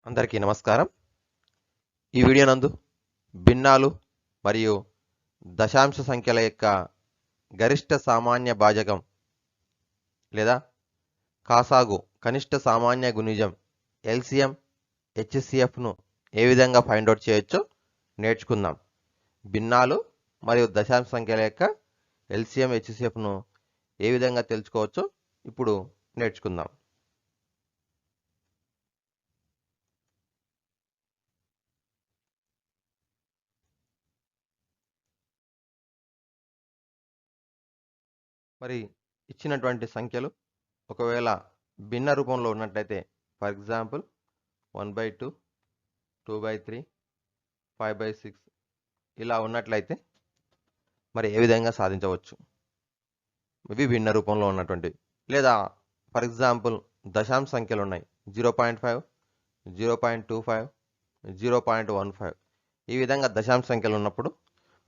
అందరికీ నమస్కారం. ఈ వీడియో నందు భిన్నాలు మరియు దశాంశ సంఖ్యల యొక్క గరిష్ట సామాన్య భాజకం లేదా కాసాగు కనిష్ట సామాన్య గుణిజం ఎల్సిఎం హెచ్సిఎఫ్ను ఏ విధంగా ఫైండ్ అవుట్ చేయొచ్చో నేర్చుకుందాం. భిన్నాలు మరియు దశాంశ సంఖ్యల యొక్క ఎల్సిఎం హెచ్సిఎఫ్ను ఏ విధంగా తెలుసుకోవచ్చో ఇప్పుడు నేర్చుకుందాం. మరి ఇచ్చినటువంటి సంఖ్యలు ఒకవేళ భిన్న రూపంలో ఉన్నట్లయితే, ఫర్ ఎగ్జాంపుల్ 1/2, 2/3, 5/6 ఇలా ఉన్నట్లయితే మరి ఏ విధంగా సాధించవచ్చు? ఇవి భిన్న రూపంలో ఉన్నటువంటివి. లేదా ఫర్ ఎగ్జాంపుల్ దశాంశ సంఖ్యలు ఉన్నాయి, 0.5, 0.25, 0.15 ఈ విధంగా దశాంశ సంఖ్యలు ఉన్నప్పుడు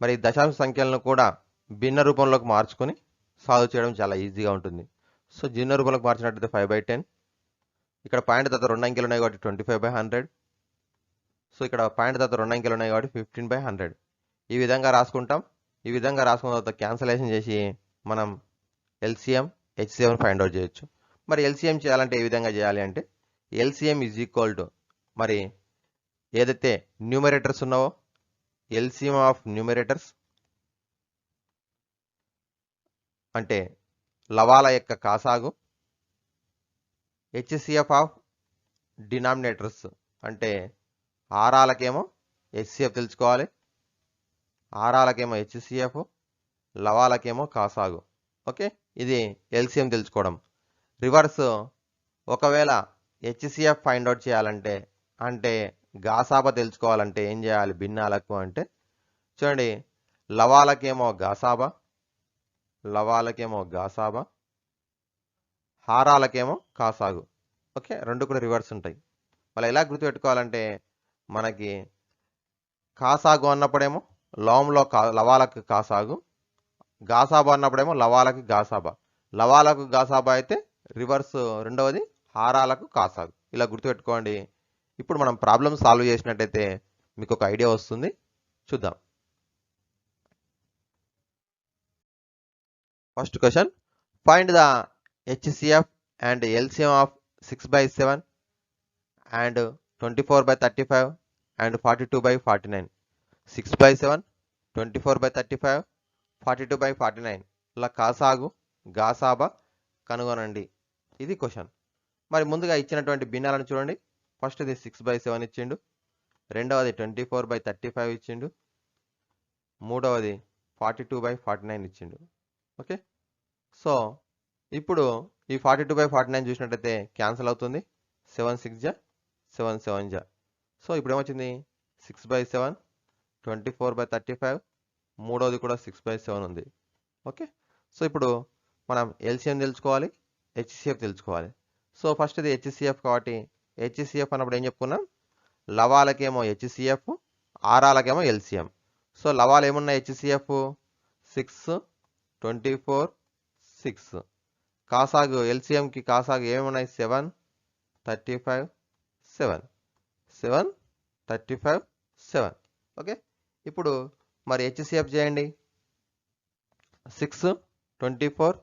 మరి దశాంశ సంఖ్యలను కూడా భిన్న రూపంలోకి మార్చుకొని సాల్వ్ చేయడం చాలా ఈజీగా ఉంటుంది. సో భిన్న రూపంలోకి మార్చినట్లయితే 5/10, ఇక్కడ పాయింట్ తర్వాత 2 అంకెలు ఉన్నాయి కాబట్టి 25/100, సో ఇక్కడ పాయింట్ తర్వాత 2 అంకెలు ఉన్నాయి కాబట్టి 15/100 ఈ విధంగా రాసుకుంటాం. ఈ విధంగా రాసుకున్న తర్వాత క్యాన్సలేషన్ చేసి మనం ఎల్సిఎం హెచ్సిఎం ఫైండ్ అవుట్ చేయొచ్చు. మరి ఎల్సిఎం చేయాలంటే ఏ విధంగా చేయాలి అంటే, ఎల్సిఎం ఈజ్ ఈక్వల్ టు మరి ఏదైతే న్యూమరేటర్స్ ఉన్నావో ఎల్సిఎం ఆఫ్ న్యూమరేటర్స్ అంటే లవాల యొక్క కాసాగు, హెచ్సిఎఫ్ ఆఫ్ డినామినేటర్స్ అంటే ఆరాలకేమో హెచ్సిఎఫ్ తెలుసుకోవాలి, ఆరాలకేమో హెచ్సిఎఫ్, లవాలకేమో కాసాగు. ఓకే, ఇది ఎల్సిఎం తెలుసుకోవడం. రివర్స్ ఒకవేళ హెచ్సిఎఫ్ ఫైండ్ అవుట్ చేయాలంటే అంటే గాసాబా తెలుసుకోవాలంటే ఏం చేయాలి భిన్నాలకు అంటే, చూడండి లవాలకేమో గాసాబా, లవాలకేమో గాసాబా, హారాలకేమో కాసాగు. ఓకే, రెండు కూడా రివర్స్ ఉంటాయి. మళ్ళీ ఎలా గుర్తుపెట్టుకోవాలంటే, మనకి కాసాగు అన్నప్పుడేమో లవంలో లవాలకు కాసాగు, గాసాబా అన్నప్పుడేమో లవాలకు గాసాబా. లవాలకు గాసాబా అయితే రివర్స్ రెండవది హారాలకు కాసాగు. ఇలా గుర్తుపెట్టుకోండి. ఇప్పుడు మనం ప్రాబ్లం సాల్వ్ చేసినట్టయితే మీకు ఒక ఐడియా వస్తుంది, చూద్దాం. First question, find the HCF and LCM of 6/7 and 24/35 and 42/49. 6/7, 24/35, 42/49 ల కాసాగు గాసాబా కనుగొనండి. ఇది క్వశ్చన్. మరి ముందుగా ఇచ్చినటువంటి భిన్నాలను చూడండి. ఫస్ట్ ఇది 6/7 ఇచ్చిండు, రెండవది 24/35 ఇచ్చిండు, మూడవది 42/49 ఇచ్చిండు. ఓకే, సో ఇప్పుడు ఈ 42/49 చూసినట్టయితే క్యాన్సిల్ అవుతుంది. 7 6 జా 7 7 జా. సో ఇప్పుడు ఏమొచ్చింది 6/7, 24/35, మూడవది కూడా 6/7 ఉంది. ఓకే, సో ఇప్పుడు మనం ఎల్సిఎం తెలుసుకోవాలి, హెచ్సిఎఫ్ తెలుసుకోవాలి. సో ఫస్ట్ ఇది హెచ్సిఎఫ్ కాబట్టి హెచ్సిఎఫ్ అన్నప్పుడు ఏం చెప్పుకున్నాం, లవాలకేమో హెచ్సిఎఫ్, ఆరాలకేమో ఎల్సిఎం. సో లవాలు ఏమున్నాయి హెచ్సిఎఫ్ 6, 24, 6. కాసాగు ఎల్సిఎంకి కాసాగు ఏమున్నాయి 7, 35, 7, 7, 35, 7. ఓకే, ఇప్పుడు మరి హెచ్సిఎఫ్ చేయండి. 6, 24,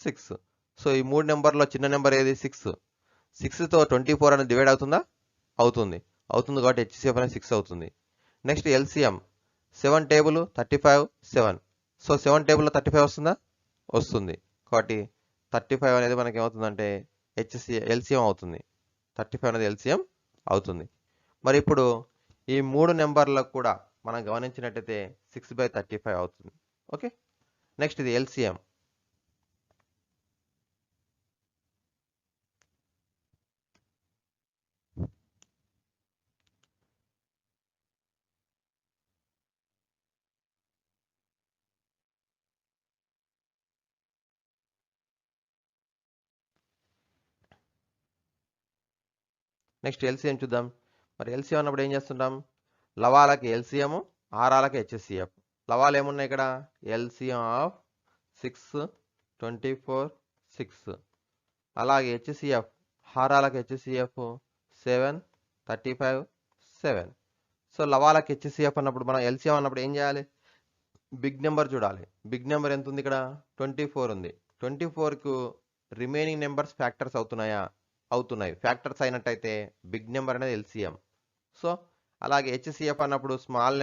6. సో ఈ మూడు నెంబర్లో చిన్న నెంబర్ ఏది 6. 6తో 24 అనేది డివైడ్ అవుతుందా? అవుతుంది. అవుతుంది కాబట్టి హెచ్సిఎఫ్ అనేది 6 అవుతుంది. Next LCM 7 table 35, 7. సో 7 టేబుల్లో 35 వస్తుందా? వస్తుంది. కాబట్టి 35 అనేది మనకి ఏమవుతుందంటే ఎల్సిఎం అవుతుంది. 35 అనేది ఎల్సిఎం అవుతుంది. మరి ఇప్పుడు ఈ మూడు నెంబర్లకు కూడా మనం గమనించినట్టయితే 6/35 అవుతుంది. ఓకే, నెక్స్ట్ ఇది ఎల్సిఎం. నెక్స్ట్ ఎల్సిఎం చూద్దాం. మరి ఎల్సిఎం అన్నప్పుడు ఏం చేస్తుంటాం, లవాలకి ఎల్సిఎం, ఆరాలకి హెచ్సిఎఫ్. లవాలు ఏమున్నాయి ఇక్కడ ఎల్సిఎం ఆఫ్ 6, 24, 6. అలాగే హెచ్సిఎఫ్ హారాలకి హెచ్సిఎఫ్ 7, 35 7. సో లవాలకు హెచ్సిఎఫ్ అన్నప్పుడు మనం ఎల్సిఎం అన్నప్పుడు ఏం చేయాలి? బిగ్ నెంబర్ చూడాలి. బిగ్ నెంబర్ ఎంత ఉంది ఇక్కడ? 24 ఉంది. 24కు రిమైనింగ్ నెంబర్స్ ఫ్యాక్టర్స్ అవుతున్నాయా? అవుతున్నాయి. ఫ్యాక్టర్స్ అయినట్టయితే బిగ్ నెంబర్ అనేది ఎల్సిఎం. సో అలాగే హెచ్సిఎఫ్ అన్నప్పుడు స్మాల్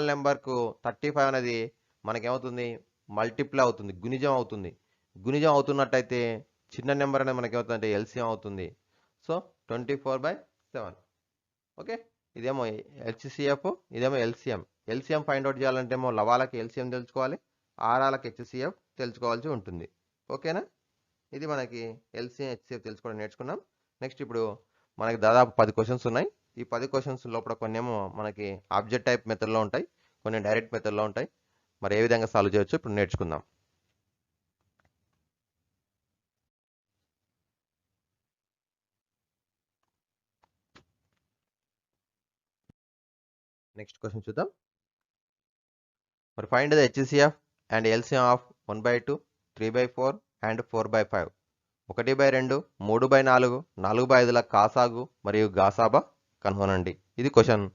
నెంబర్కు 35 అనేది మనకేమవుతుంది? మల్టిప్లై అవుతుంది, గుణిజం అవుతుంది. గుణిజం అవుతున్నట్టయితే చిన్న నెంబర్ అనేది మనకేమవుతుందంటే ఎల్సిఎం అవుతుంది. సో 24/7. ఓకే, ఇదేమో హెచ్సిఎఫ్, ఇదేమో ఎల్సిఎం. ఎల్సిఎం ఫైండ్ అవుట్ చేయాలంటే ఏమో లవాలకి ఎల్సిఎం తెలుసుకోవాలి, ఆరాలకి హెచ్సిఎఫ్ తెలుసుకోవాల్సి ఉంటుంది. ఓకేనా? ఇది మనకి ఎల్సిఎం హెచ్సిఎఫ్ తెలుసుకోవడం నేర్చుకున్నాం. నెక్స్ట్ ఇప్పుడు మనకి దాదాపు 10 క్వశ్చన్స్ ఉన్నాయి. ఈ 10 క్వశ్చన్స్ లోపల కొన్ని ఏమో మనకి ఆబ్జెక్ట్ టైప్ మెథడ్లో ఉంటాయి, కొన్ని డైరెక్ట్ మెథడ్లో ఉంటాయి. మరి ఏ విధంగా సాల్వ్ చేయొచ్చు ఇప్పుడు నేర్చుకుందాం. నెక్స్ట్ క్వశ్చన్ చూద్దాం. మరి find the HCF and LCM of 1/2, 3/4 and 4/5. 1/2, 3/4, 4/5ల కాసాగు మరియు గాసాబా కనుగొనండి. ఇది క్వశ్చన్.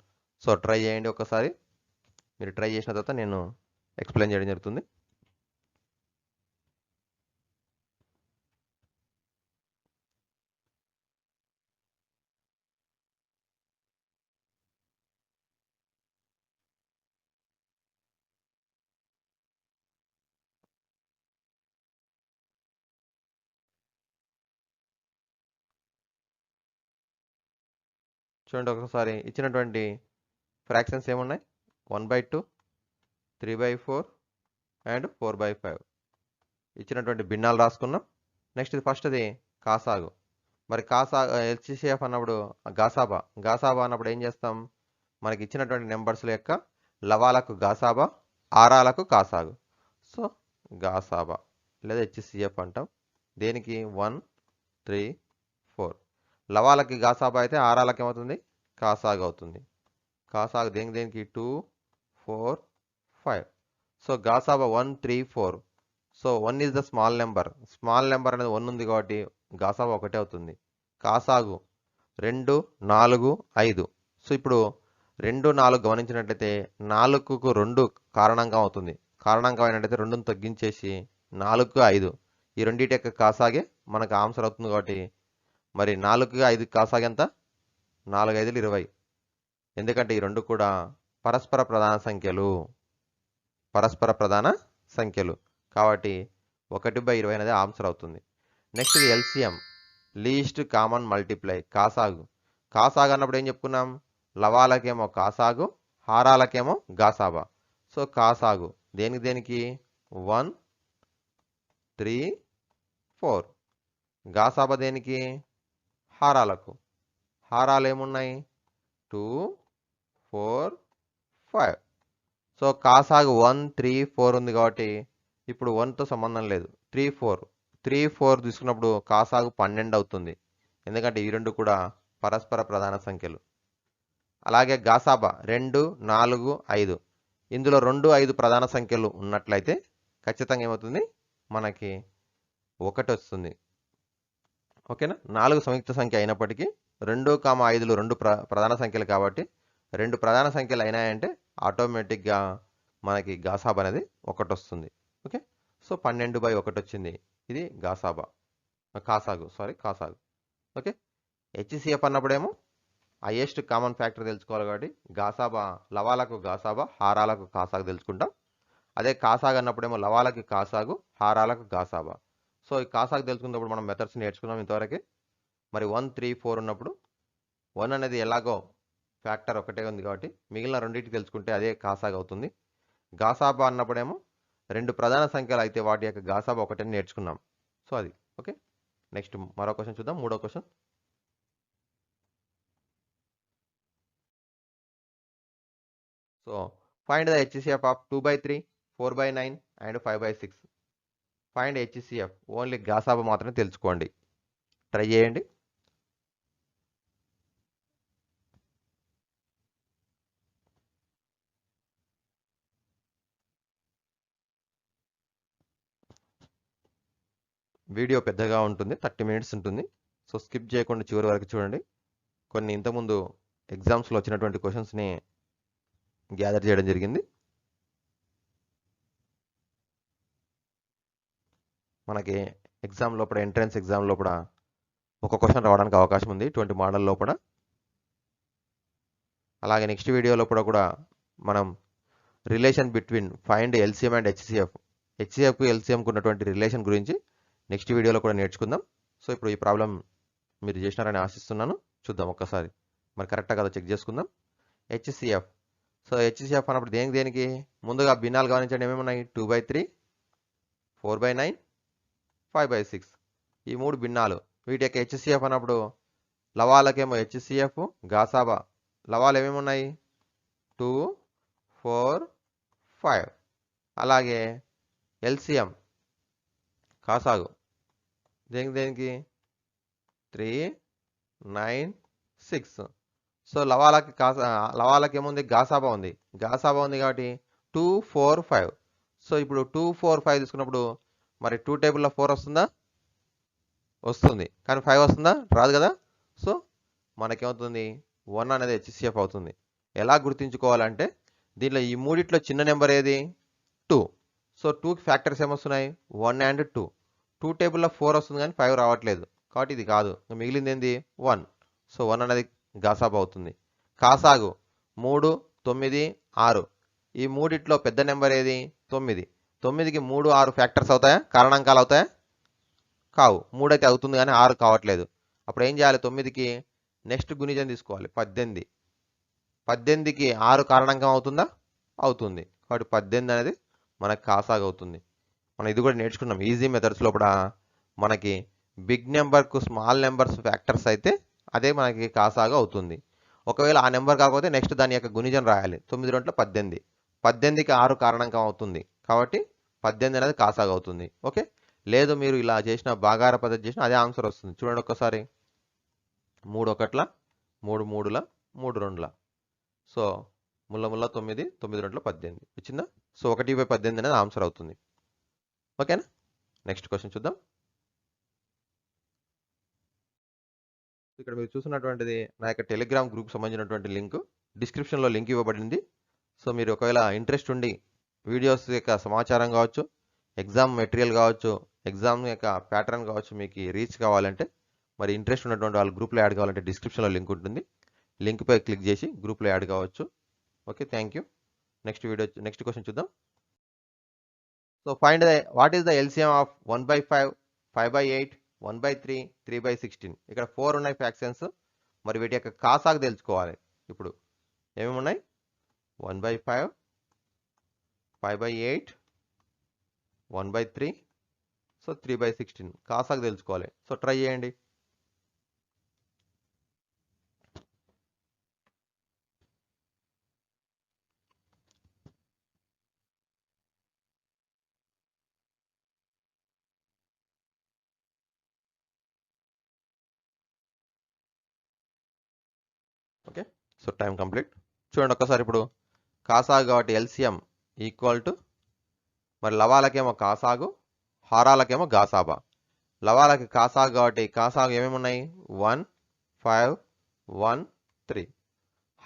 సో ట్రై చేయండి ఒకసారి. మీరు ట్రై చేసిన తర్వాత నేను ఎక్స్ప్లెయిన్ చేయడం జరుగుతుంది. చూడండి ఒకసారి ఇచ్చినటువంటి ఫ్రాక్షన్స్ ఏమున్నాయి? 1/2, 3/4 అండ్ 4/5 ఇచ్చినటువంటి భిన్నాలు రాసుకున్నాం. నెక్స్ట్ ఇది ఫస్ట్ది కాసాగు. మరి హెచ్సిఎఫ్ అన్నప్పుడు గాసాబా అన్నప్పుడు ఏం చేస్తాం? మనకి ఇచ్చినటువంటి నెంబర్స్ల యొక్క లవాలకు గాసాబా, ఆరాలకు కాసాగు. సో గాసాబా లేదా హెచ్సిఎఫ్ అంటాం. దేనికి? 1, 3, 4. లవాలకి గాసాబా అయితే ఆరాలకి ఏమవుతుంది? కాసాగు అవుతుంది. కాసాగు దేనికి? 2, 4, 5. సో గాసాబా 1, 3, 4. So 1 is the small number. Small number అనేది 1 ఉంది కాబట్టి గాసాబా ఒకటే అవుతుంది. కాసాగు 2, 4, 5. సో ఇప్పుడు 2, 4 గమనించినట్లయితే 4కు 2 కారణంగా అవుతుంది. కారణంగా అయినట్లయితే 2ను తగ్గించేసి 4కు 5. ఈ రెండింటి యొక్క కాసాగే మనకు ఆన్సర్ అవుతుంది కాబట్టి మరి 4కు 5 కాసాగే ఎంత? 4 5లు 20. ఎందుకంటే ఈ రెండు కూడా పరస్పర ప్రధాన సంఖ్యలు కాబట్టి 1/20 అనేది ఆన్సర్ అవుతుంది. నెక్స్ట్ ఇది ఎల్సిఎం, లీస్ట్ కామన్ మల్టిప్లై. కాసాగు అన్నప్పుడు ఏం చెప్పుకున్నాం? లవాలకేమో కాసాగు, హారాలకేమో గాసాబా. సో కాసాగు దేనికి? 1, 3, 4. గాసాబా దేనికి? హారాలకు. హారాలు ఏమున్నాయి? 2, 4, 5. సో కాసాగు 1, 3, 4 ఉంది కాబట్టి ఇప్పుడు 1తో సంబంధం లేదు. 3, 4 తీసుకున్నప్పుడు కాసాగు 12 అవుతుంది. ఎందుకంటే ఈ రెండు కూడా పరస్పర ప్రధాన సంఖ్యలు. అలాగే గాసాబా 2, 4, 5. ఇందులో 2, 5 ప్రధాన సంఖ్యలు ఉన్నట్లయితే ఖచ్చితంగా ఏమవుతుంది? మనకి 1 వస్తుంది. ఓకేనా? 4 సంయుక్త సంఖ్య అయినప్పటికీ 2, 5లు 2 ప్రధాన సంఖ్యలు కాబట్టి 2 ప్రధాన సంఖ్యలు అయినాయంటే ఆటోమేటిక్గా మనకి గాసాబా అనేది 1 వస్తుంది. ఓకే, సో 12/1 వచ్చింది. ఇది కాసాగు. ఓకే, హెచ్సిఎఫ్ అన్నప్పుడేమో హైయెస్ట్ కామన్ ఫ్యాక్టర్ తెలుసుకోవాలి కాబట్టి లవాలకు గాసాబా, హారాలకు కాసాగు తెలుసుకుంటాం. అదే కాసాగు అన్నప్పుడేమో లవాలకి కాసాగు, హారాలకు గాసాబా. సో ఈ కాసాగు తెలుసుకున్నప్పుడు మనం మెథడ్స్ నేర్చుకున్నాం ఇంతవరకు. మరి 1, 3, 4 ఉన్నప్పుడు 1 అనేది ఎలాగో ఫ్యాక్టర్ ఒకటే ఉంది కాబట్టి మిగిలిన రెండింటికి తెలుసుకుంటే అదే కాసాగు అవుతుంది. గాసాబా అన్నప్పుడేమో 2 ప్రధాన సంఖ్యలు అయితే వాటి యొక్క గాసాబా ఒకటే నేర్చుకున్నాం. సో అది ఓకే. నెక్స్ట్ మరో క్వశ్చన్ చూద్దాం. 3వ question. So find the HCF of 2/3, 4/9 and 5/6. Find HCF, only గాసాబా మాత్రమే తెలుసుకోండి. ట్రై చేయండి. వీడియో పెద్దగా ఉంటుంది, 30 minutes ఉంటుంది. సో స్కిప్ చేయకుండా చివరి వరకు చూడండి. కొన్ని ఇంతకుముందు ఎగ్జామ్స్లో వచ్చినటువంటి క్వశ్చన్స్ని గ్యాదర్ చేయడం జరిగింది. మనకి ఎగ్జామ్ లోపల ఎంట్రన్స్ ఎగ్జామ్ లోపల ఒక క్వశ్చన్ రావడానికి అవకాశం ఉంది 20 మోడల్ లోపల. అలాగే నెక్స్ట్ వీడియో లోపల కూడా మనం relation between find LCM and హెచ్సిఎఫ్కు ఎల్సిఎంకు ఉన్నటువంటి రిలేషన్ గురించి నెక్స్ట్ వీడియోలో కూడా నేర్చుకుందాం. సో ఇప్పుడు ఈ ప్రాబ్లం మీరు చేసినారని ఆశిస్తున్నాను. చూద్దాం ఒక్కసారి మరి కరెక్టా కదా చెక్ చేసుకుందాం. హెచ్సిఎఫ్. సో హెచ్సిఎఫ్ అన్నప్పుడు దేనికి ముందుగా భిన్నాలు గమనించండి. ఏమేమి ఉన్నాయి? 2/3, 4/9, 5/6. ఈ 3 భిన్నాలు. వీటి యొక్క హెచ్సిఎఫ్ అన్నప్పుడు లవాలకేమో హెచ్సిఎఫ్, గాసాబా లవాలు ఏమేమి ఉన్నాయి? 2, 4, 5. అలాగే ఎల్సిఎం కాసాగు దేనికి 3, 9, 6. సో లవాలకి ఏముంది? గాసాబా ఉంది. గాసాబా ఉంది కాబట్టి 2, 4, 5. సో ఇప్పుడు 2, 4, 5 తీసుకున్నప్పుడు మరి 2 టేబుల్లో 4 వస్తుందా? వస్తుంది. కానీ 5 వస్తుందా? రాదు కదా. సో మనకేమవుతుంది? 1 అనేది హెచ్సిఎఫ్ అవుతుంది. ఎలా గుర్తించుకోవాలంటే దీనిలో ఈ మూడిట్లో చిన్న నెంబర్ ఏది? 2. సో 2కి ఫ్యాక్టర్స్ ఏమొస్తున్నాయి? 1 and 2. 2 టేబుల్లో 4 వస్తుంది కానీ 5 రావట్లేదు కాబట్టి ఇది కాదు. మిగిలింది ఏంది? 1. సో 1 అనేది గాసాబా అవుతుంది. కాసాగు 3, 9, 6. ఈ మూడిట్లో పెద్ద నెంబర్ ఏది? 9. 9కి 3, 6 ఫ్యాక్టర్స్ అవుతాయా? కారణాంకాలు అవుతాయా? కావు. 3 అయితే అవుతుంది కానీ 6 కావట్లేదు. అప్పుడు ఏం చేయాలి? 9కి నెక్స్ట్ గుణిజం తీసుకోవాలి 18. 18కి 6 కారణాంకం అవుతుందా? అవుతుంది. కాబట్టి 18 అనేది మనకి కాసాగు అవుతుంది. మనం ఇది కూడా నేర్చుకున్నాం ఈజీ మెథడ్స్ లోపల. మనకి బిగ్ నెంబర్కు స్మాల్ నెంబర్స్ ఫ్యాక్టర్స్ అయితే అదే మనకి కాసాగు అవుతుంది. ఒకవేళ ఆ నెంబర్ కాకపోతే నెక్స్ట్ దాని యొక్క గుణిజం రాయాలి. 9 2 18. 18కి 6 కారణాంకం అవుతుంది కాబట్టి 18 అనేది కాసాగు అవుతుంది. ఓకే. లేదు మీరు ఇలా చేసిన భాగాహార పద్ధతి చేసిన అదే ఆన్సర్ వస్తుంది. చూడండి ఒక్కసారి. 3 1ల 3 3ల 3 2ల. సో 3 3 9, 9 2 18 వచ్చిందా? సో 1/18 అనేది ఆన్సర్ అవుతుంది. ఓకేనా. నెక్స్ట్ క్వశ్చన్ చూద్దాం. ఇక్కడ మీరు చూస్తున్నటువంటిది నా యొక్క టెలిగ్రామ్ గ్రూప్ సంబంధించినటువంటి లింక్. డిస్క్రిప్షన్లో లింక్ ఇవ్వబడింది. సో మీరు ఒకవేళ ఇంట్రెస్ట్ ఉండి వీడియోస్ యొక్క సమాచారం కావచ్చు, ఎగ్జామ్ మెటీరియల్ కావచ్చు, ఎగ్జామ్ యొక్క ప్యాటర్న్ కావచ్చు మీకు రీచ్ కావాలంటే మరి ఇంట్రెస్ట్ ఉన్నటువంటి వాళ్ళు గ్రూప్లో యాడ్ కావాలంటే డిస్క్రిప్షన్లో లింక్ ఉంటుంది. లింక్పై క్లిక్ చేసి గ్రూప్లో యాడ్ కావచ్చు. Okay, thank you. Next question చూద్దాం. So find what is the LCM of 1/5, 5/8, 1/3, 3/16. ఇక్కడ 4 ఉన్నాయి ఫ్రాక్షన్స్. మరి వీటి యొక్క కాసాగు తెలుసుకోవాలి. ఇప్పుడు ఏమేమి ఉన్నాయి? 1/5, 5/8, 1/3, సో 3/16 కాసాగు తెలుసుకోవాలి. సో ట్రై చేయండి. Okay, so time complete. చూడండి ఒక్కసారి. ఇప్పుడు కాసాగు కాబట్టి ఎల్సిఎం ఈక్వల్ టు మరి లవాలకేమో కాసాగు, హారాలకేమో గాసాబా. లవాలకి కాసాగు కాబట్టి కాసాగు ఏమేమి ఉన్నాయి? 1, 5, 1, 3.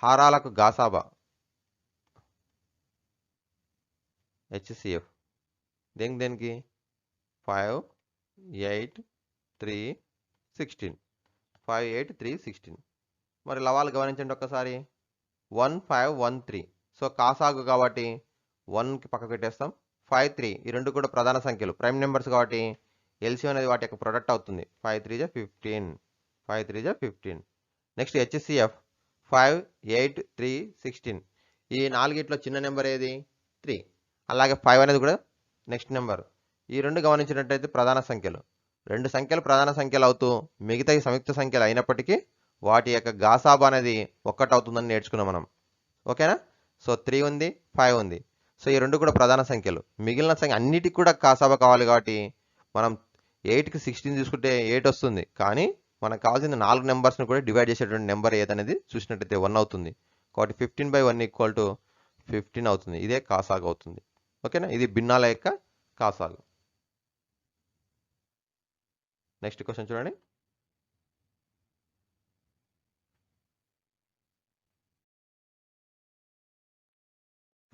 హారాలకు గాసాబా హెచ్సిఎఫ్ దేనికి 5, 8, 3, 16. 5, 8, 3, 16. మరి లవాలు గమనించండి ఒక్కసారి. 1, 5, 1, 3. సో కాసాగు కాబట్టి 1కి పక్క పెట్టేస్తాం. 5, 3 ఈ రెండు కూడా ప్రధాన సంఖ్యలు, ప్రైమ్ నెంబర్స్ కాబట్టి ఎల్సిఎం అనేది వాటి యొక్క ప్రొడక్ట్ అవుతుంది. 5 3 = 15. 5 3 = 15. Next HCF 5, 8, 3, 16. ఈ నాలుగిట్లో చిన్న నెంబర్ ఏది? 3. అలాగే 5 అనేది కూడా నెక్స్ట్ నెంబర్. ఈ రెండు గమనించినట్టయితే ప్రధాన సంఖ్యలు. రెండు సంఖ్యలు ప్రధాన సంఖ్యలు అవుతూ మిగతా సంయుక్త సంఖ్యలు అయినప్పటికీ వాటి యొక్క గాసాబా అనేది ఒక్కటి అవుతుందని నేర్చుకున్నాం మనం. ఓకేనా. సో 3 ఉంది, 5 ఉంది. సో ఈ రెండు కూడా ప్రధాన సంఖ్యలు. మిగిలిన సంఖ్య అన్నిటికి కూడా కాసాబా కావాలి కాబట్టి మనం 8కి 16 తీసుకుంటే 8 వస్తుంది. కానీ మనకు కావాల్సిన 4 నెంబర్స్ని కూడా డివైడ్ చేసేటువంటి నెంబర్ ఏదనేది చూసినట్టయితే 1 అవుతుంది. కాబట్టి 15/1 = 15 అవుతుంది. ఇదే కాసాగు అవుతుంది. ఓకేనా. ఇది భిన్నాల యొక్క కాసాగు. నెక్స్ట్ క్వశ్చన్ చూడండి.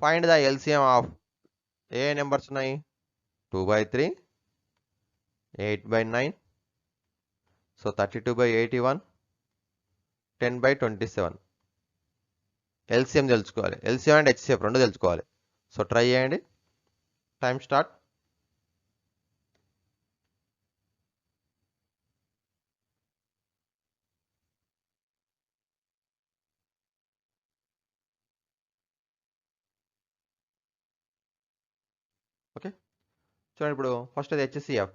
Find the LCM of A numbers ఉన్నాయి 2/3, 8/9, సో 32/81, 10/27. ఎల్సిఎం తెలుసుకోవాలి. ఎల్సిఎం అండ్ హెచ్సిఎఫ్ రెండు తెలుసుకోవాలి. సో ట్రై చేయండి. Time start. ఓకే, చూడండి ఇప్పుడు ఫస్ట్ అది హెచ్సిఎఫ్.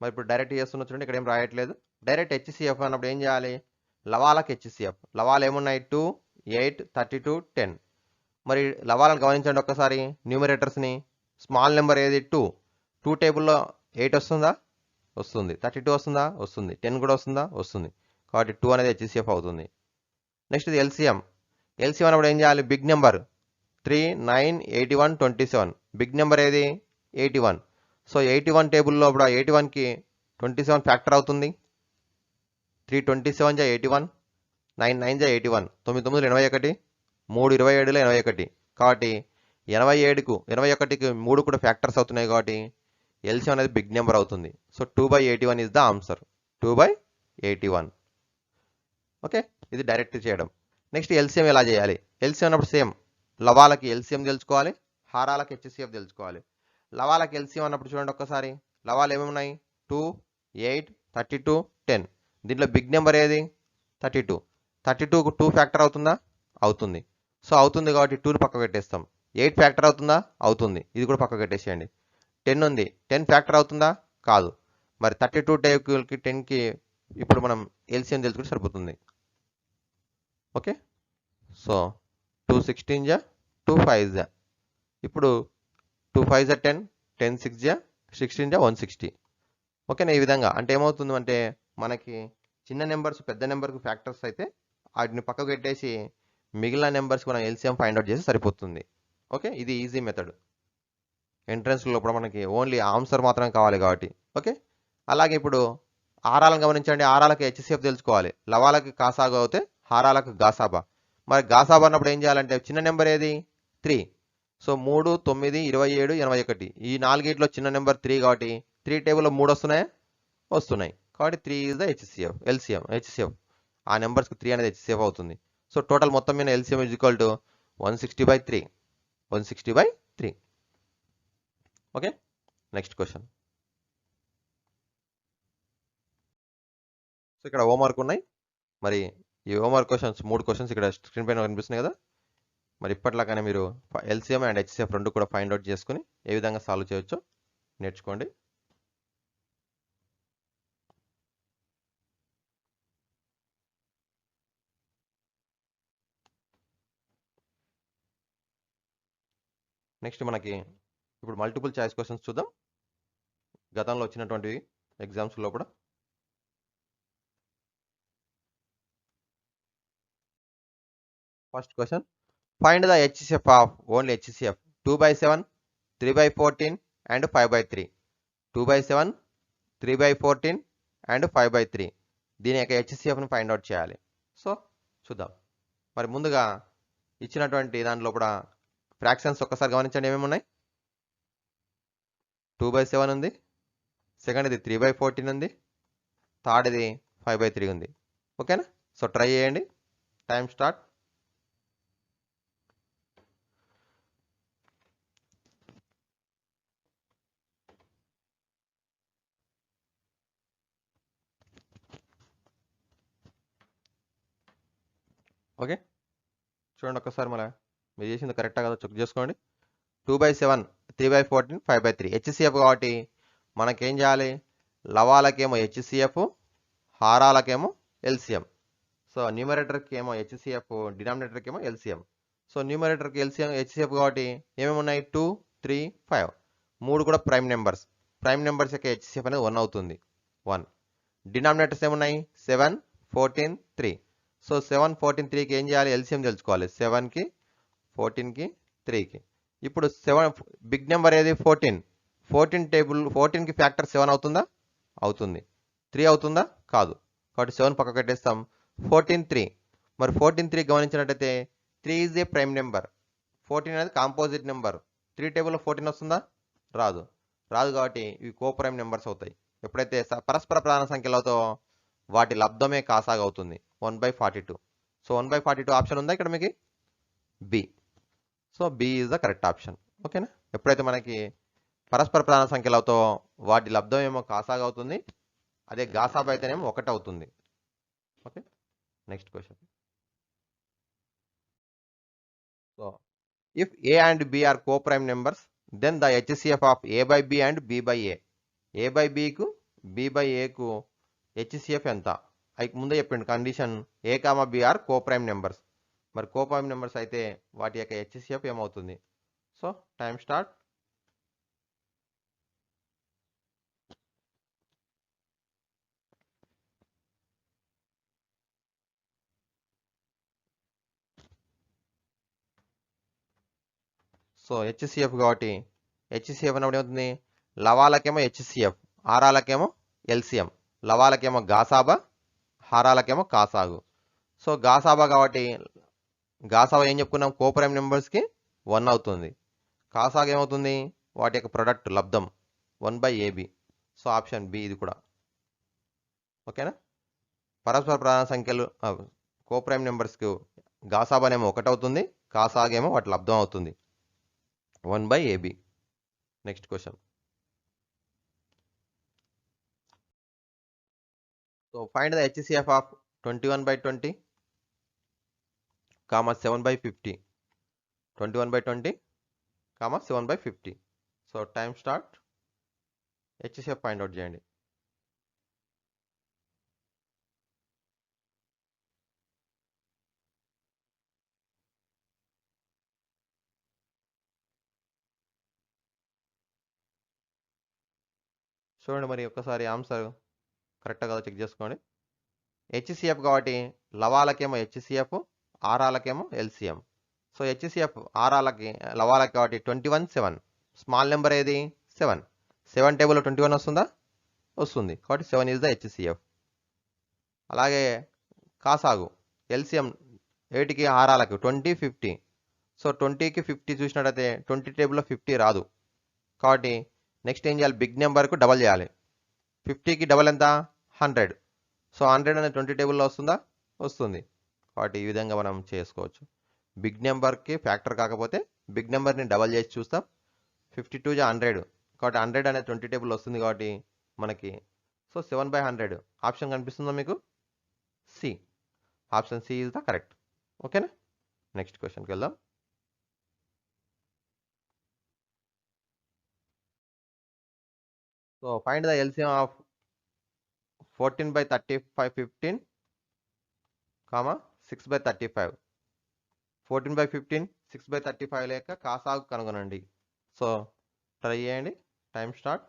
మరి ఇప్పుడు డైరెక్ట్ చేస్తున్న చూడండి, ఇక్కడ ఏం రాయట్లేదు. డైరెక్ట్ హెచ్సిఎఫ్ అన్నప్పుడు ఏం చేయాలి? లవాలకు హెచ్సిఎఫ్. లవాలు ఏమున్నాయి? 2, 8, 32, 10. మరి లవాలను గమనించండి ఒక్కసారి. న్యూమరేటర్స్ని స్మాల్ నెంబర్ ఏది? 2. 2 టేబుల్లో 8 వస్తుందా? వస్తుంది. 32 వస్తుందా? వస్తుంది. 10 కూడా వస్తుందా? వస్తుంది. కాబట్టి 2 అనేది హెచ్సిఎఫ్ అవుతుంది. నెక్స్ట్ ఇది ఎల్సిఎం. ఎల్సిఎం అన్నప్పుడు ఏం చేయాలి? Big number 3, 9, 81, 27. బిగ్ నెంబర్ ఏది? 81. సో 81 టేబుల్లో ఇప్పుడు 81కి 27 ఫ్యాక్టర్ అవుతుంది. 3 27 81, 9 9 81, 9 9 81, 3 27 81. కాబట్టి 87కు 21కి 3 కూడా ఫ్యాక్టర్స్ అవుతున్నాయి. కాబట్టి ఎల్సిఎం అనేది బిగ్ నెంబర్ అవుతుంది. So 2/81 is the answer. 2/81. Okay, ఇది డైరెక్ట్ చేయడం. నెక్స్ట్ ఎల్సిఎం ఎలా చేయాలి? ఎల్సిఎం అన్నప్పుడు సేమ్ లవాలకి ఎల్సిఎం తెలుసుకోవాలి, హారాలకి హెచ్సిఎఫ్ తెలుసుకోవాలి. లవాలకి ఎల్సిఎం అన్నప్పుడు చూడండి ఒక్కసారి. లవాలు ఏమేమి ఉన్నాయి? 2, 8, 32, 10. దీంట్లో బిగ్ నెంబర్ ఏది? 32. 32కు 2 ఫ్యాక్టర్ అవుతుందా? అవుతుంది. సో అవుతుంది కాబట్టి 2ని పక్క పెట్టేస్తాం. 8 ఫ్యాక్టర్ అవుతుందా? అవుతుంది. ఇది కూడా పక్క పెట్టేసేయండి. 10 ఉంది. 10 ఫ్యాక్టర్ అవుతుందా? కాదు. మరి 32 టేబుల్కి 10కి ఇప్పుడు మనం ఎల్సిఎం తెలుసుకుంటే సరిపోతుంది. ఓకే, సో 2 16 2 5 ఇప్పుడు 2 5 10, 10 6 16 160. ఓకేనా? ఈ విధంగా అంటే ఏమవుతుంది అంటే మనకి చిన్న నెంబర్స్ పెద్ద నెంబర్కి ఫ్యాక్టర్స్ అయితే వాటిని పక్కకు పెట్టేసి మిగిలిన నెంబర్స్ మనం ఎల్సిఎం ఫైండ్ అవుట్ చేసి సరిపోతుంది. ఓకే, ఇది ఈజీ మెథడ్. ఎంట్రన్స్ లోపల మనకి ఓన్లీ ఆన్సర్ మాత్రం కావాలి కాబట్టి. ఓకే, అలాగే ఇప్పుడు హారాలను గమనించండి. హారాలకి హెచ్సిఎఫ్ తెలుసుకోవాలి. లవాలకి కాసాగా అవుతే హారాలకు గాసాబా. మరి గాసాబా అన్నప్పుడు ఏం చేయాలంటే చిన్న నెంబర్ ఏది? 3. సో 3, 9, 27, 81. ఈ నాలుగిట్లో చిన్న నెంబర్ 3 కాబట్టి 3 టేబుల్లో 3 వస్తున్నాయా? వస్తున్నాయి. కాబట్టి 3 is the HCF. LCM HCF ఆ నెంబర్స్కి 3 అనేది హెచ్సిఎఫ్ అవుతుంది. సో టోటల్ మొత్తం మీద LCM is equal to 160/3. 160/3. Okay, next question. So ఇక్కడ హోంవర్క్ ఉన్నాయి. మరి ఈ హోంవర్క్ క్వశ్చన్స్ 3 క్వశ్చన్స్ ఇక్కడ స్క్రీన్ పైన కనిపిస్తున్నాయి కదా. మరి ఇప్పట్లాగానే మీరు ఎల్సిఎం అండ్ హెచ్సిఎఫ్ రెండు కూడా ఫైండ్ అవుట్ చేసుకుని ఏ విధంగా సాల్వ్ చేయొచ్చో నేర్చుకోండి. నెక్స్ట్ మనకి ఇప్పుడు మల్టిపుల్ చాయిస్ క్వశ్చన్స్ చూద్దాం. గతంలో వచ్చినటువంటి ఎగ్జామ్స్ లోపల first question, find the HCF of only HCF 2/7, 3/14 and 5/3. 2/7, 3/14 and 5/3. దీని యొక్క హెచ్సిఎఫ్ని ఫైండ్ అవుట్ చేయాలి. సో చూద్దాం. మరి ముందుగా ఇచ్చినటువంటి దాంట్లో కూడా ఫ్రాక్షన్స్ ఒక్కసారి గమనించండి. ఏమేమి ఉన్నాయి? 2/7 ఉంది, సెకండ్ ఇది 3/14 ఉంది, థర్డ్ ఇది 5/3 ఉంది. ఓకేనా? సో ట్రై చేయండి. Time start. ఓకే, చూడండి ఒక్కసారి మళ్ళీ మీరు చేసింది కరెక్టా కదా చెక్ చేసుకోండి. 2/7, 3/14, 5/3 హెచ్సిఎఫ్ కాబట్టి మనకేం చేయాలి? లవాలకేమో హెచ్సిఎఫ్, హారాలకేమో ఎల్సిఎం. సో న్యూమరేటర్కి ఏమో హెచ్సిఎఫ్, డినామినేటర్కి ఏమో ఎల్సిఎం. సో న్యూమరేటర్కి ఎల్సిఎం హెచ్సిఎఫ్ కాబట్టి ఏమేమి ఉన్నాయి? 2, 3, 5. 3 కూడా ప్రైమ్ నెంబర్స్. ప్రైమ్ నెంబర్స్ యొక్క హెచ్సిఎఫ్ అనేది 1 అవుతుంది. 1. డినామినేటర్స్ ఏమున్నాయి? 7, 14, 3. సో 7, 14, 3కి ఏం చేయాలి? ఎల్సిఎం తెలుసుకోవాలి. 7కి, 14కి, 3కి. ఇప్పుడు 7 బిగ్ నెంబర్ ఏది? 14. 14 టేబుల్ 14కి ఫ్యాక్టర్ 7 అవుతుందా? అవుతుంది. 3 అవుతుందా? కాదు. కాబట్టి 7 పక్క కట్టేస్తాం. 14, 3. మరి 14, 3 గమనించినట్టయితే 3 ఈజ్ ఏ ప్రైమ్ నెంబర్. 14 అనేది కాంపోజిట్ నెంబర్. 3 టేబుల్లో 14 వస్తుందా? రాదు. రాదు కాబట్టి ఇవి కోప్రైమ్ నెంబర్స్ అవుతాయి. ఎప్పుడైతే పరస్పర ప్రధాన సంఖ్యలు అవుతాయో వాటి లబ్ధమే కాసాగా అవుతుంది. 1/42. సో 1/42 ఆప్షన్ ఉందా ఇక్కడ మీకు? B. So B is the correct option. ఓకేనా? ఎప్పుడైతే మనకి పరస్పర ప్రధాన సంఖ్యలు అవుతాయో వాటి లబ్ధం ఏమో కాసాగా అవుతుంది. అదే గాసాబా అయితేనేమో 1 అవుతుంది. Okay, next question. So if A and B are co-prime numbers, then the HCF of A by B and B by A. A by B కు B by A కు HCF ఎంత? అయితే ముందే చెప్పిండు condition A, B are co-prime numbers. మరి co-prime numbers అయితే వాటి యొక్క HCF ఏమవుతుంది? So time start. So HCF కాబట్టి HCF అన్నప్పుడు ఏమవుతుంది? లవాలకేమో HCF, హారాలకేమో LCM. లవాలకేమో గాసాబా, హారాలకేమో కాసాగు. సో గాసాబా కాబట్టి గాసాబా ఏం చెప్పుకున్నాం? కోప్రైమ్ నెంబర్స్కి 1 అవుతుంది. కాసాగు ఏమవుతుంది? వాటి యొక్క ప్రొడక్ట్ లబ్ధం 1/AB. సో ఆప్షన్ బి ఇది కూడా. ఓకేనా? పరస్పర ప్రధాన సంఖ్యలు కోప్రైమ్ నెంబర్స్కి గాసాబానేమో 1 అవుతుంది, కాసాగేమో వాటి లబ్ధం అవుతుంది 1/AB. Next question. So find the HCF of 21/20, 7/50. 21/20, 7/50. So time start. HCF find out చేయండి. చూడండి మరి ఒక్కసారి ఆన్సర్ కరెక్ట్గా కదా చెక్ చేసుకోండి. HCF కాబట్టి లవాలకేమో HCF, ఆరాలకేమో LCM. సో HCF ఆరాలకి లవాలకి కాబట్టి 21, 7. స్మాల్ నెంబర్ ఏది? 7. 7 టేబుల్లో 21 వస్తుందా? వస్తుంది. కాబట్టి 7 ఈజ్ ద HCF. అలాగే కాసాగు LCM 8కి ఆరాలకి 20, 50. సో 20కి 50 చూసినట్టయితే 20 టేబుల్లో 50 రాదు. కాబట్టి నెక్స్ట్ ఏం చేయాలి? బిగ్ నెంబర్కు డబల్ చేయాలి. 50కి డబల్ ఎంత? 100. సో 100 అనేది 20 టేబుల్లో వస్తుందా? వస్తుంది. కాబట్టి ఈ విధంగా మనం చేసుకోవచ్చు. బిగ్ నెంబర్కి ఫ్యాక్టర్ కాకపోతే బిగ్ నెంబర్ని డబల్ చేసి చూస్తాం. 52 100. కాబట్టి 100 అనేది 20 టేబుల్ వస్తుంది కాబట్టి మనకి సో 7/100 ఆప్షన్ కనిపిస్తుందా మీకు? C. Option C is the correct. ఓకేనా? నెక్స్ట్ క్వశ్చన్కి వెళ్దాం. So find the LCM of 14/35, 15, 6/35. 14/15, 6/35 లేక కాసాగు కనుగొనండి. సో ట్రై చేయండి. Time start.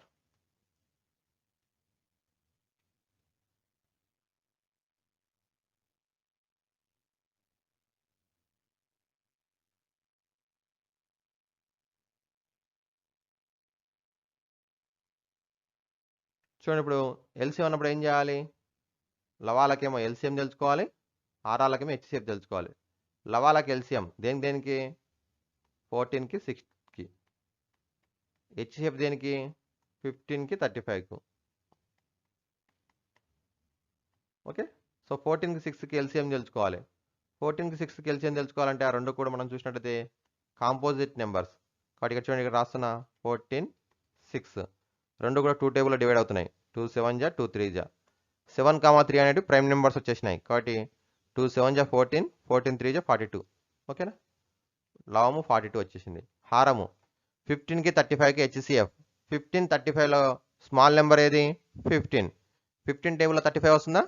చూడండి ఇప్పుడు LCM అన్నప్పుడు ఏం చేయాలి? లవాలకేమో LCM తెలుసుకోవాలి, ఆరాలకేమో HCF తెలుసుకోవాలి. లవాలకి LCM దేనికి? 14కి 6కి. HCF దేనికి? 15కి 35కు. ఓకే. సో 14కి 6కి LCM తెలుసుకోవాలి. 14కి 6కి LCM తెలుసుకోవాలంటే ఆ రెండు కూడా మనం చూసినట్టయితే కాంపోజిట్ నెంబర్స్. కాబట్టి ఇక్కడ చూడండి, ఇక్కడ రాస్తున్న 14, 6 రెండు కూడా 2 టేబుల్లో డివైడ్ అవుతున్నాయి. 2 7 2 3 7, 3 అనేవి ప్రైమ్ నెంబర్స్ వచ్చేసినాయి. కాబట్టి 2 7 14, 14 3 42. ఓకేనా? లవము 42 వచ్చేసింది. హారము 15కి 35కి HCF. 15 35లో స్మాల్ నెంబర్ ఏది? 15. 15 టేబుల్లో 35 వస్తుందా?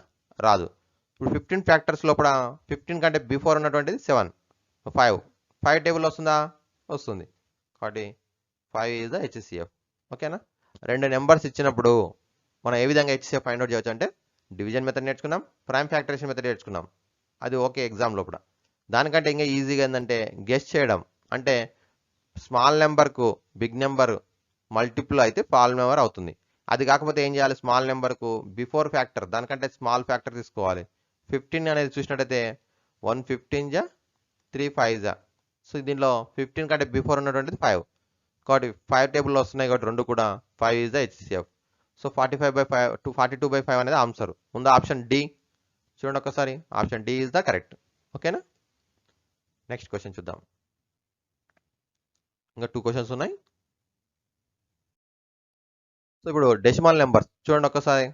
రాదు. ఇప్పుడు 15 ఫ్యాక్టర్స్ లోపల 15 కంటే బిఫోర్ ఉన్నటువంటిది 7, 5 టేబుల్ వస్తుందా? వస్తుంది. కాబట్టి 5 ఈజ్ ద HCF. ఓకేనా? రెండు నెంబర్స్ ఇచ్చినప్పుడు మనం ఏ విధంగా HCF ఫైండ్ అవుట్ చేయవచ్చు అంటే డివిజన్ మెథడ్ నేర్చుకున్నాం, ప్రైమ్ ఫ్యాక్టరేషన్ మెథడ్ నేర్చుకున్నాం. అది ఓకే ఎగ్జామ్ లోపల. దానికంటే ఇంకా ఈజీగా ఏంటంటే గెస్ చేయడం. అంటే స్మాల్ నెంబర్కు బిగ్ నెంబర్ మల్టిపుల్ అయితే స్మాల్ నెంబర్ అవుతుంది. అది కాకపోతే ఏం చేయాలి? స్మాల్ నెంబర్కు బిఫోర్ ఫ్యాక్టర్ దానికంటే స్మాల్ ఫ్యాక్టర్ తీసుకోవాలి. 15 అనేది చూసినట్టయితే 1 15 3 5 సో దీనిలో 15 కంటే బిఫోర్ ఉన్నటువంటిది 5 కాబట్టి 5 టేబుల్లో వస్తున్నాయి కాబట్టి రెండు కూడా 5 is the HCF. So 45/5 to 42/5 అనేది ఆన్సర్. ముందు ఆప్షన్ డి చూడండి ఒకసారి, option D is the correct. ఓకేనా. నెక్స్ట్ క్వశ్చన్ చూద్దాం. ఇంకా 2 క్వశ్చన్స్ ఉన్నాయి. సో ఇప్పుడు డెసిమల్ నెంబర్స్ చూడండి ఒకసారి.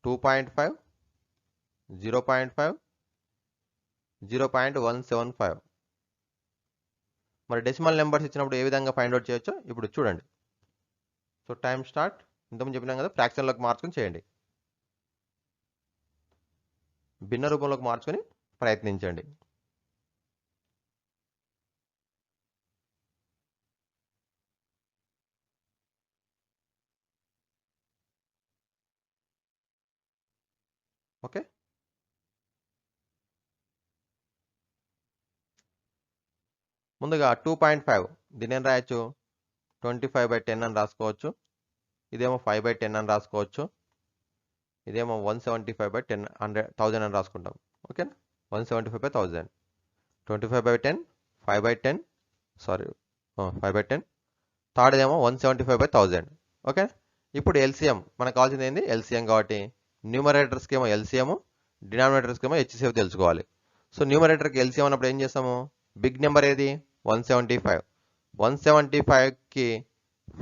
2.5, 0.5, 0.175. మరి డెసిమల్ నెంబర్స్ ఇచ్చినప్పుడు ఏ విధంగా ఫైండ్ అవుట్ చేయొచ్చో ఇప్పుడు చూడండి. So time start. ఇంతకుముందు చెప్పినాం కదా, ఫ్రాక్షన్లోకి మార్చుకొని చేయండి. భిన్న రూపంలోకి మార్చుకొని ప్రయత్నించండి. ఓకే. ముందుగా 2.5 దీని ఏం రాయొచ్చు, 25/10 అని రాసుకోవచ్చు. ఇదేమో 5/10 అని రాసుకోవచ్చు. ఇదేమో 175/10 1000 అని రాసుకుంటాం. ఓకేనా. 175/1000. 25/10, 5/10, సారీ 5/10. థర్డ్ ఏమో 175/1000. ఓకే. ఇప్పుడు ఎల్సిఎం మనకు కావాల్సింది ఏంది, ఎల్సిఎం. కాబట్టి న్యూమరేటర్స్కి ఏమో ఎల్సిఎం, డినామినేటర్స్కి ఏమో హెచ్సిఎఫ్ తెలుసుకోవాలి. సో న్యూమరేటర్కి ఎల్సిఎం అన్నప్పుడు ఏం చేస్తాము, బిగ్ నెంబర్ ఏది 175. 175కి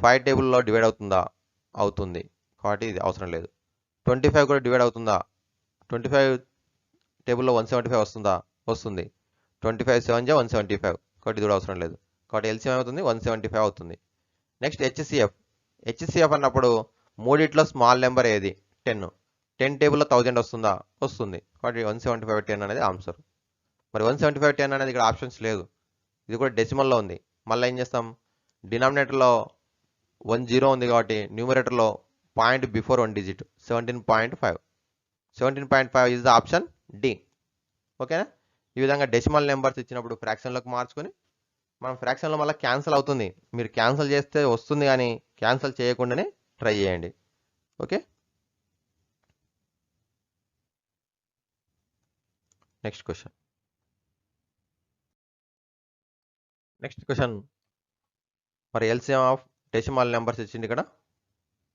5 టేబుల్లో డివైడ్ అవుతుందా, అవుతుంది. కాబట్టి ఇది అవసరం లేదు. 25 కూడా డివైడ్ అవుతుందా, 25 టేబుల్లో 175 వస్తుందా, వస్తుంది. 25 7 175, కాబట్టి ఇది కూడా అవసరం లేదు. కాబట్టి ఎల్సిఎం అవుతుంది 175 అవుతుంది. Next HCF. హెచ్సిఎఫ్ అన్నప్పుడు మూడిట్లో స్మాల్ నెంబర్ ఏది, 10. 10 టేబుల్లో 1000 వస్తుందా, వస్తుంది. కాబట్టి 175/10 అనేది ఆన్సర్. మరి 175/10 అనేది ఇక్కడ ఆప్షన్స్ లేదు, ఇది కూడా డెసిమల్లో ఉంది. మళ్ళీ ఏం చేస్తాం, డినామినేటర్లో 10 ఉంది కాబట్టి న్యూమరేటర్లో point before 1 digit 17.5. 17.5 is the option D. ఓకేనా. ఈ విధంగా డెసిమల్ నెంబర్స్ ఇచ్చినప్పుడు ఫ్రాక్షన్లోకి మార్చుకొని మనం ఫ్రాక్షన్లో మళ్ళీ క్యాన్సిల్ అవుతుంది. మీరు క్యాన్సిల్ చేస్తే వస్తుంది, కానీ క్యాన్సిల్ చేయకుండానే ట్రై చేయండి. ఓకే. Next question. మరి ఎల్సిఎం ఆఫ్ డెసిమల్ నెంబర్స్ ఇచ్చింది ఇక్కడ.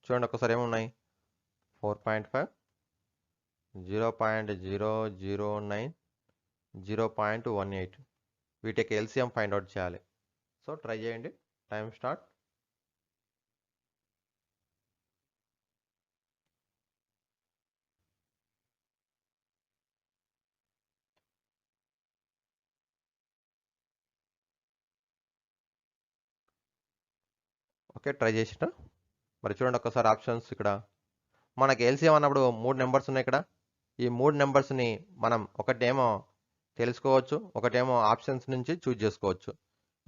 చూడండి ఒకసారి ఏమున్నాయి, 4.5, 0.009, 0.18. వీటికి ఎల్సిఎం ఫైండ్ అవుట్ చేయాలి. సో ట్రై చేయండి. Time start. ఓకే, ట్రై చేసిన. మరి చూడండి ఒకసారి ఆప్షన్స్ ఇక్కడ. మనకి ఎల్సిఎం అన్నప్పుడు 3 నెంబర్స్ ఉన్నాయి ఇక్కడ. ఈ 3 నెంబర్స్ని మనం ఒకటేమో తెలుసుకోవచ్చు, ఒకటేమో ఆప్షన్స్ నుంచి చూజ్ చేసుకోవచ్చు.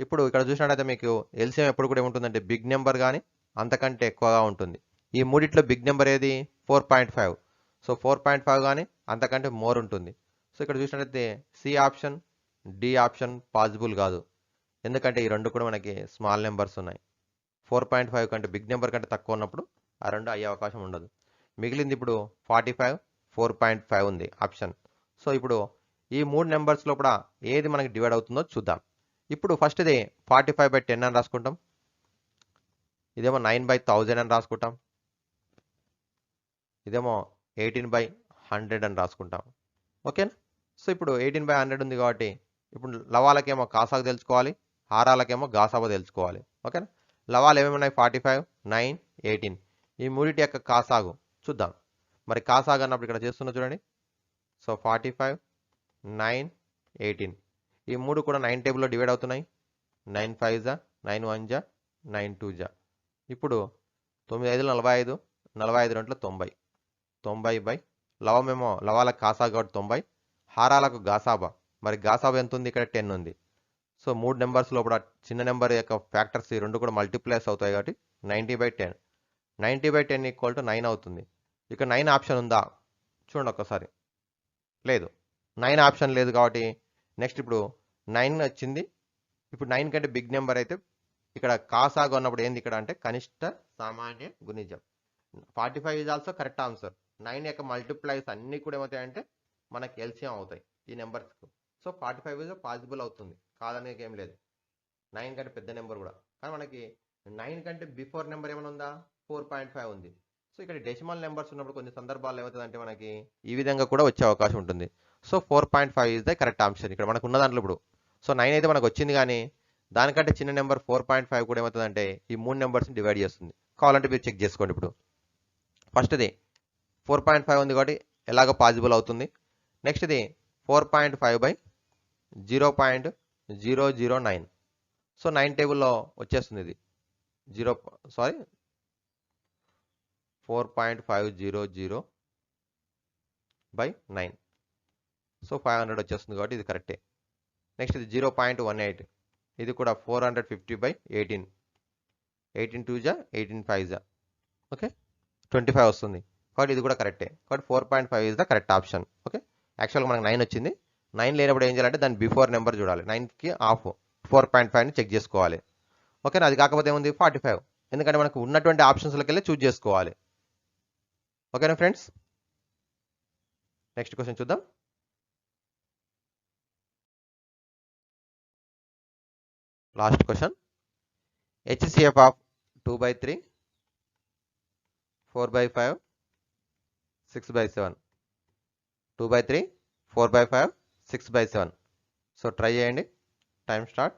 ఇప్పుడు ఇక్కడ చూసినట్టయితే మీకు ఎల్సిఎం ఎప్పుడు కూడా ఏముంటుందంటే బిగ్ నెంబర్ కానీ అంతకంటే ఎక్కువగా ఉంటుంది. ఈ మూడిట్లో బిగ్ నెంబర్ ఏది 4.5. సో 4.5 కానీ అంతకంటే మోర్ ఉంటుంది. సో ఇక్కడ చూసినట్టయితే C option, D option possible కాదు. ఎందుకంటే ఈ రెండు కూడా మనకి స్మాల్ నెంబర్స్ ఉన్నాయి. 4.5 కంటే బిగ్ నెంబర్ కంటే తక్కువ ఉన్నప్పుడు ఆ రెండు అయ్యే అవకాశం ఉండదు. మిగిలింది ఇప్పుడు 45, 4.5 ఉంది ఆప్షన్. సో ఇప్పుడు ఈ 3 నెంబర్స్లో కూడా ఏది మనకి డివైడ్ అవుతుందో చూద్దాం. ఇప్పుడు ఫస్ట్ ఇది 45/10 అని రాసుకుంటాం. ఇదేమో 9/1000 అని రాసుకుంటాం. ఇదేమో 18/100 అని రాసుకుంటాం. ఓకేనా. సో ఇప్పుడు 18/100 ఉంది కాబట్టి ఇప్పుడు లవాలకేమో కాసాకు తెలుసుకోవాలి, హారాలకేమో గాసాబా తెలుసుకోవాలి. ఓకేనా. లవాలు ఏమేమి ఉన్నాయి, 45, 9, 18. ఈ మూడిటి యొక్క కాసాగు చూద్దాం. మరి కాసాగు అన్నప్పుడు ఇక్కడ చేస్తున్నా చూడండి. సో 45, 9, 18. ఈ మూడు కూడా 9 టేబుల్లో డివైడ్ అవుతున్నాయి. 9 5 జా, 9 1 జా, 9 2 జా. ఇప్పుడు 9 5 45, 45 2 90. 90 లవమేమో లవాలకు కాసాగు కాబట్టి 90, హారాలకు గాసాబా. మరి గాసాబా ఎంత ఉంది, ఇక్కడ 10 ఉంది. సో 3 నెంబర్స్ లోపల చిన్న నెంబర్ యొక్క ఫ్యాక్టర్స్ ఈ రెండు కూడా మల్టిప్లైస్ అవుతాయి కాబట్టి 90/10. 90/10 ఈక్వల్ టు 9 అవుతుంది. ఇక 9 ఆప్షన్ ఉందా చూడండి ఒక్కసారి. లేదు, 9 ఆప్షన్ లేదు కాబట్టి నెక్స్ట్ ఇప్పుడు 9 వచ్చింది. ఇప్పుడు 9 కంటే బిగ్ నెంబర్ అయితే ఇక్కడ కాసాగు అన్నప్పుడు ఏంది ఇక్కడ అంటే కనిష్ట సామాన్య గుణిజం. 45 ఈజ్ ఆల్సో కరెక్ట్ ఆన్సర్. 9 యొక్క మల్టిప్లైస్ అన్ని కూడా ఏమవుతాయంటే మనకి ఎల్సిఎం అవుతాయి ఈ నెంబర్స్కు. సో 45 ఇస్ పాసిబుల్ అవుతుంది, కాదనే ఏం లేదు. 9 కంటే పెద్ద నెంబర్ కూడా, కానీ మనకి 9 కంటే బిఫోర్ నెంబర్ ఏమైనా ఉందా, 4.5 ఉంది. సో ఇక్కడ డెసిమల్ నెంబర్స్ ఉన్నప్పుడు కొన్ని సందర్భాల్లో ఏమవుతుందంటే మనకి ఈ విధంగా కూడా వచ్చే అవకాశం ఉంటుంది. So 4.5 is the correct option ఇక్కడ మనకు ఉన్న దాంట్లో. ఇప్పుడు సో 9 అయితే మనకు వచ్చింది, కానీ దానికంటే చిన్న నెంబర్ 4.5 కూడా ఏమవుతుందంటే ఈ 3 నెంబర్స్ని డివైడ్ చేస్తుంది. కావాలంటే మీరు చెక్ చేసుకోండి. ఇప్పుడు ఫస్ట్ది 4.5 ఉంది కాబట్టి ఎలాగో పాసిబుల్ అవుతుంది. నెక్స్ట్ది 4.5/0.009. సో 9 టేబుల్లో వచ్చేస్తుంది ఇది 4.500/9. సో 500 వచ్చేస్తుంది కాబట్టి ఇది కరెక్టే. నెక్స్ట్ ఇది 0.18, ఇది కూడా 450/18. 18 2 జా 18 5 జా ఓకే 25 వస్తుంది కాబట్టి ఇది కూడా కరెక్టే. కాబట్టి 4.5 is the correct option. Okay, యాక్చువల్గా మనకు 9 వచ్చింది. 9 లేనప్పుడు ఏం చేయాలంటే దాని బిఫోర్ నెంబర్ చూడాలి. 9కి ఆఫ్ 4.5ని చెక్ చేసుకోవాలి. ఓకేనా, అది కాకపోతే ఏముంది 45, ఎందుకంటే మనకు ఉన్నటువంటి ఆప్షన్స్లోకి వెళ్ళి చూజ్ చేసుకోవాలి. ఓకేనా ఫ్రెండ్స్, నెక్స్ట్ క్వశ్చన్ చూద్దాం. Last question. HCF of 2/3, 4/5, 6/7. 2/3, 4/5, 6/7. So try చేయండి. Time start.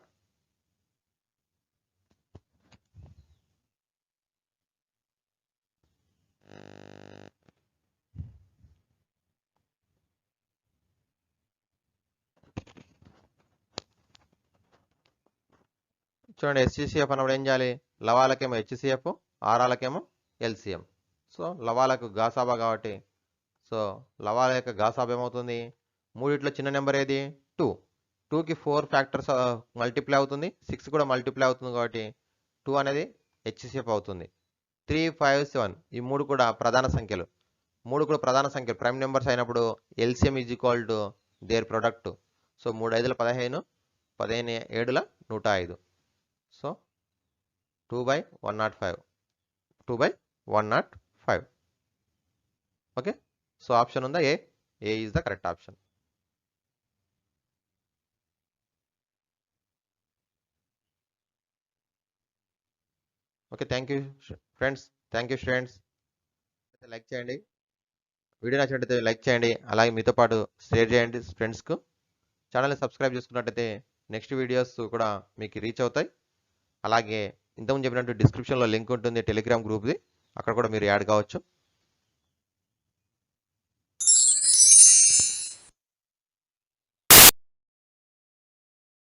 చూడండి, HCF అన్నప్పుడు ఏం చేయాలి, లవాలకేమో HCF, ఆరాలకేమో LCM. సో లవాలకు గాసాబా కాబట్టి సో లవాల యొక్క గాసాబా ఏమవుతుంది, మూడిట్లో చిన్న నెంబర్ ఏది 2. 2కి 4 ఫ్యాక్టర్స్ మల్టిప్లై అవుతుంది, 6 కూడా మల్టిప్లై అవుతుంది కాబట్టి 2 అనేది HCF అవుతుంది. 3, 5, 7 ఈ మూడు కూడా ప్రధాన సంఖ్యలు. ప్రైమ్ నెంబర్స్ అయినప్పుడు LCM is equal to their product. So 3 5 15, 15 7 105. So 2/105, 2/105. Okay, so option ఉందా A is the correct option. Okay, thank you friends. Like చేయండి, వీడియో నచ్చినట్టయితే లైక్ చేయండి, అలాగే మీతో పాటు షేర్ చేయండి ఫ్రెండ్స్కు. ఛానల్ని సబ్స్క్రైబ్ చేసుకున్నట్టయితే నెక్స్ట్ వీడియోస్ కూడా మీకు రీచ్ అవుతాయి. అలాగే ఇంతకుముందు చెప్పినట్టు డిస్క్రిప్షన్లో లింక్ ఉంటుంది టెలిగ్రామ్ గ్రూప్ది, అక్కడ కూడా మీరు యాడ్ కావచ్చు.